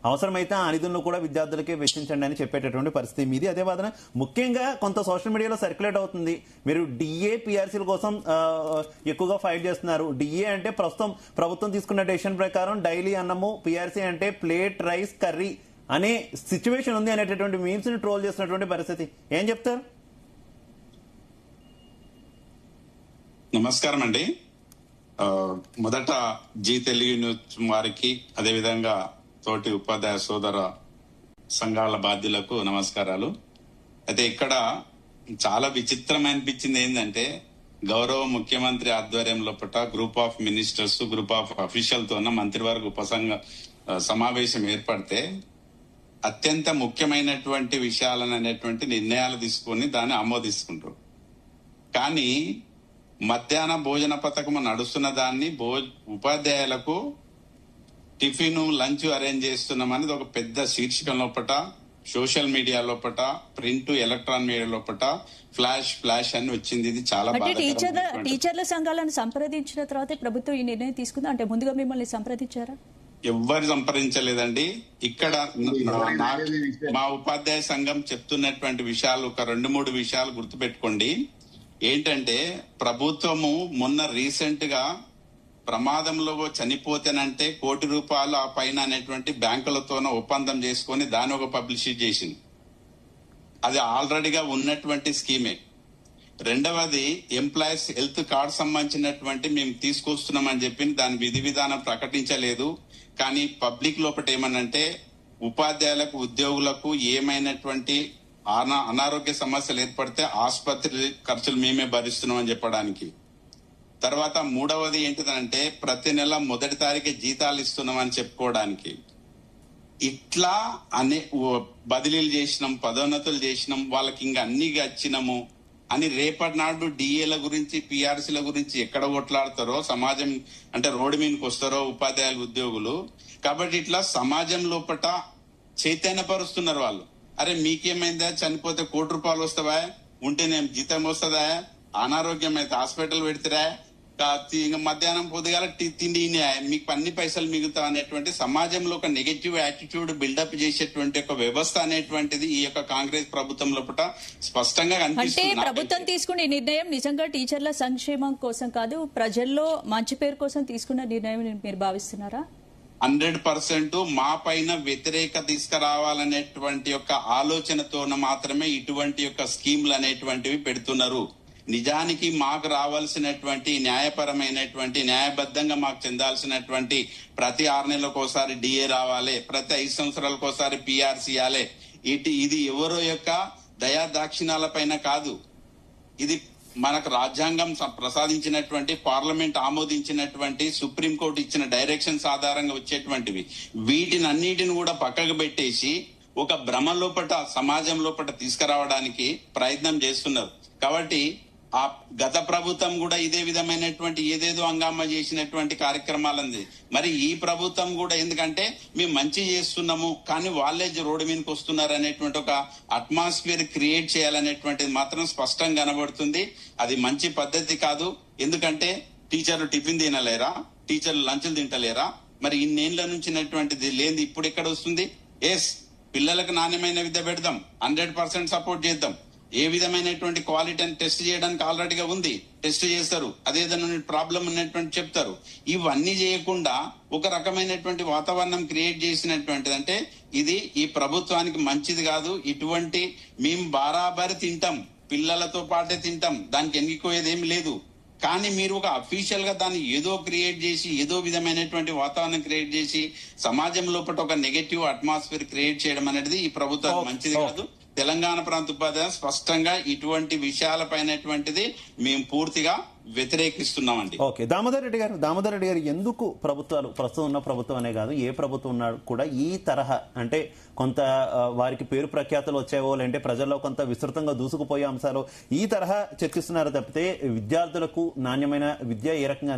అవసరమైతే ఆ నిధులను కూడా విద్యార్థులకే వెచ్చించండి అని చెప్పేటటువంటి పరిస్థితి మీది. అదే వాదన ముఖ్యంగా కొంత సోషల్ మీడియాలో సర్క్యులేట్ అవుతుంది, మీరు డిఏ పిఆర్సీల కోసం ఎక్కువగా ఫైట్ చేస్తున్నారు. డిఏ అంటే ప్రస్తుతం ప్రభుత్వం తీసుకున్న డెసిషన్ ప్రకారం డైలీ అన్నము, పిఆర్సీ అంటే ప్లేట్ రైస్ కర్రీ అనే సిచ్యువేషన్ ఉంది అనేటటువంటి మీమ్స్ ని ట్రోల్ చేస్తున్నటువంటి పరిస్థితి. ఏం చెప్తారు? నమస్కారం అండి. మొదట జీ తెలుగు న్యూస్ వారికి, అదేవిధంగా తోటి ఉపాధ్యాయ సోదర సంఘాల బాధ్యులకు నమస్కారాలు. అయితే ఇక్కడ చాలా విచిత్రం అనిపించింది ఏంటంటే, గౌరవ ముఖ్యమంత్రి ఆధ్వర్యంలో group of ministers, group of అఫీషియల్తో మంత్రివర్గ సమావేశం ఏర్పడితే అత్యంత ముఖ్యమైనటువంటి విషయాలను అనేటువంటి నిర్ణయాలు తీసుకొని దాన్ని ఆమోదిస్తుంటారు. కానీ మధ్యాహ్న భోజన పథకం నడుస్తున్న దాన్ని ఉపాధ్యాయులకు టిఫిన్ లంచ్ అరేంజ్ చేస్తున్నామని ఒక పెద్ద శీర్షిక లోపట, సోషల్ మీడియా లోపట, ప్రింట్ ఎలక్ట్రానిక్ మీడియా లోపట ఫ్లాష్ అని వచ్చింది. ఇది చాలా టీచర్ల సంఘాలను సంప్రదించిన తర్వాత ప్రభుత్వం ఈ నిర్ణయం తీసుకుందా? అంటే ముందుగా మిమ్మల్ని సంప్రదించారా? ఎవ్వరు సంప్రదించలేదండి. ఇక్కడ మా ఉపాధ్యాయ సంఘం చెప్తున్నటువంటి విషయాలు ఒక 2-3 విషయాలు గుర్తుపెట్టుకోండి. ఏంటంటే, ప్రభుత్వము మొన్న రీసెంట్ గా ప్రమాదంలో చనిపోతేనంటే ₹1 కోటి ఆ పైన అనేటువంటి బ్యాంకులతోన ఒప్పందం చేసుకుని దాని ఒక పబ్లిసిటీ చేసింది. అది ఆల్రెడీగా ఉన్నటువంటి స్కీమే. రెండవది, ఎంప్లాయీస్ హెల్త్ కార్డ్ సంబంధించినటువంటి మేము తీసుకొస్తున్నామని చెప్పి దాని విధి విధానం ప్రకటించలేదు. కానీ పబ్లిక్ లోపల ఏమనంటే, ఉపాధ్యాయులకు, ఉద్యోగులకు ఏమైనటువంటి అనారోగ్య సమస్యలు ఏర్పడితే ఆసుపత్రి ఖర్చులు మేమే భరిస్తున్నామని చెప్పడానికి. తర్వాత మూడవది ఏంటిదంటే, ప్రతి నెల మొదటి తారీఖు జీతాలు ఇస్తున్నామని చెప్పుకోవడానికి. ఇట్లా బదిలీలు చేసినాం, పదోన్నతులు చేసినాం, వాళ్ళకి ఇంకా అన్ని వచ్చినాము అని రేపటి నాడు డిఏల గురించి, పిఆర్సీల గురించి ఎక్కడ కొట్లాడతారో, సమాజం అంటే రోడ్డు మీదకి వస్తారో ఉపాధ్యాయులు, ఉద్యోగులు. కాబట్టి ఇట్లా సమాజం లోపల చైతన్యపరుస్తున్నారు వాళ్ళు. అరే మీకేమైందా, చనిపోతే ₹1 కోటి వస్తావా, ఉంటేనేం జీతం వస్తుందా, అనారోగ్యం అయితే హాస్పిటల్ పెడతారా, మధ్యాహ్నం పొద్దుగాల తిండి మీకు అన్ని పైసలు మిగులుతావు అనేటువంటి సమాజంలో ఒక నెగటివ్ యాటిట్యూడ్ బిల్డప్ చేసేటువంటి ఒక వ్యవస్థ అనేటువంటిది ఈ యొక్క కాంగ్రెస్ ప్రభుత్వం లోపల స్పష్టంగా కనిపిస్తుంది. అంటే ప్రభుత్వం తీసుకునే నిర్ణయం నిజంగా టీచర్ల సంక్షేమం కోసం కాదు, ప్రజల్లో మంచి పేరు కోసం తీసుకున్న నిర్ణయం మీరు భావిస్తున్నారా? 100% మా పైన వ్యతిరేక తీసుకురావాలనేటువంటి యొక్క ఆలోచనతోన మాత్రమే ఇటువంటి యొక్క స్కీమ్లు అనేటువంటివి పెడుతున్నారు. నిజానికి మాకు రావాల్సినటువంటి న్యాయపరమైనటువంటి, న్యాయబద్ధంగా మాకు చెందాల్సినటువంటి ప్రతి 6 నెలలకు ఒకసారి డిఏ రావాలి, ప్రతి 5 సంవత్సరాలకు ఒకసారి పిఆర్సీ ఇవ్వాలి. ఇది ఎవరో యొక్క దయా దాక్షిణాల పైన కాదు. ఇది మనకు రాజ్యాంగం ప్రసాదించినటువంటి, పార్లమెంట్ ఆమోదించినటువంటి, సుప్రీంకోర్టు ఇచ్చిన డైరెక్షన్స్ ఆధారంగా వచ్చేటువంటివి. వీటిని అన్నిటిని కూడా పక్కకు పెట్టేసి ఒక భ్రమ లోపల, సమాజం లోపల తీసుకురావడానికి ప్రయత్నం చేస్తున్నారు. కాబట్టి ఆ గత ప్రభుత్వం కూడా ఇదే విధమైనటువంటి ఏదేదో హంగామా చేసినటువంటి కార్యక్రమాలంది. మరి ఈ ప్రభుత్వం కూడా ఎందుకంటే మేము మంచి చేస్తున్నాము కానీ వాళ్ళే రోడ్డు మీదకి వస్తున్నారు అనేటువంటి ఒక అట్మాస్ఫియర్ క్రియేట్ చేయాలనేటువంటిది మాత్రం స్పష్టంగా కనబడుతుంది. అది మంచి పద్ధతి కాదు. ఎందుకంటే టీచర్లు టిఫిన్ తినలేరా, టీచర్లు లంచ్లు తింటలేరా? మరి ఇన్నేళ్ల నుంచినటువంటిది లేదు, ఇప్పుడు ఎక్కడ వస్తుంది? పిల్లలకు నాణ్యమైన విద్య పెడదాం, 100% సపోర్ట్ చేద్దాం. ఏ విధమైనటువంటి క్వాలిటీని టెస్ట్ చేయడానికి ఆల్రెడీగా ఉంది, టెస్ట్ చేస్తారు. అదేదైనా ప్రాబ్లం ఉన్నటువంటి చెప్తారు. ఇవన్నీ చేయకుండా ఒక రకమైనటువంటి వాతావరణం క్రియేట్ చేసినటువంటిది అంటే ఇది ఈ ప్రభుత్వానికి మంచిది కాదు. ఇటువంటి మేము బరాబరి తింటాం, పిల్లలతో పాటే తింటాం, దానికి ఎన్నికోయేది ఏమి లేదు. కానీ మీరు ఒక అఫీషియల్ గా దాన్ని ఏదో క్రియేట్ చేసి, ఏదో విధమైనటువంటి వాతావరణం క్రియేట్ చేసి సమాజం లోపల ఒక నెగటివ్ అట్మాస్ఫియర్ క్రియేట్ చేయడం అనేది ఈ ప్రభుత్వానికి మంచిది కాదు. తెలంగాణ ప్రాంత ఉపాధ్యాయ స్పష్టంగా ఇటువంటి విషయాలపైనటువంటిది మేము పూర్తిగా వ్యతిరేకిస్తున్నామండి. ఓకే, దామోదర్ రెడ్డి గారు ఎందుకు ప్రభుత్వాలు, ప్రస్తుతం ఉన్న ప్రభుత్వం అనే కాదు ఏ ప్రభుత్వం ఉన్నా కూడా ఈ తరహా అంటే కొంత వారికి పేరు ప్రఖ్యాతలు వచ్చావో లేదంటే ప్రజల్లో కొంత విస్తృతంగా దూసుకుపోయే అంశాలు ఈ తరహా చర్చిస్తున్నారు తప్పితే విద్యార్థులకు నాణ్యమైన విద్య ఏ రకంగా